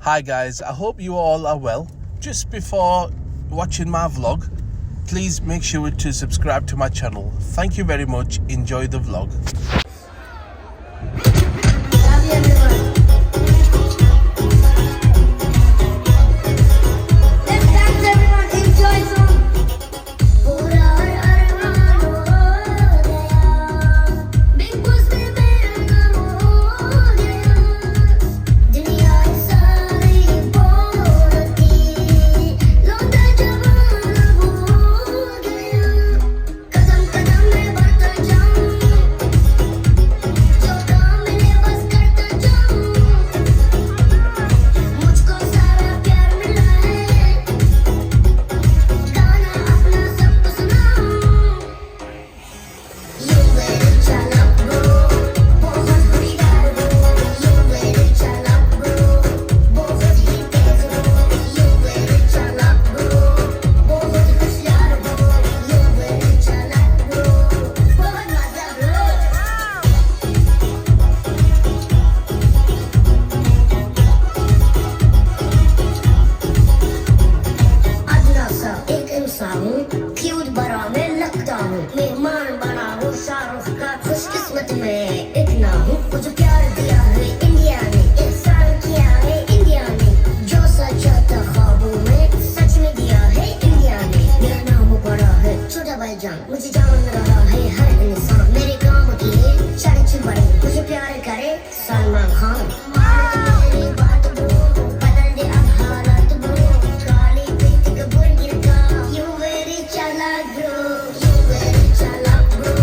Hi guys, I hope you all are well. Just before watching my vlog, please make sure to subscribe to my channel. Thank you very much. Enjoy the vlog. किस्मत में इतना हूँ मुझे प्यार दिया है India ने एहसान किया है इंडिया ने जो सचा था ख्वाबों में सच में दिया है इंडिया ने मेरा नाम बड़ा है छोटा भाईजान मुझे जान रहा है हर इंसान मेरे काम की है चर्च बड़े मुझे प्यार करे सलमान खान मेरी बात बदल दे अब हालात ब्रो काली पीठ के बुर्गिर का यू वेरी चालाक ब्रो यू वेरी चालाक ब्रो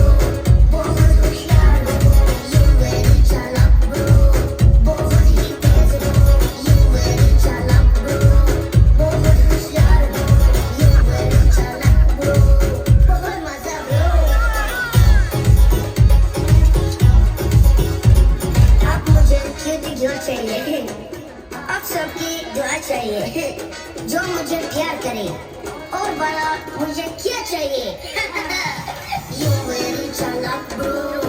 अब सबकी दुआ चाहिए जो मुझे प्यार करे और बड़ा मुझे क्या चाहिए You very चालाक bro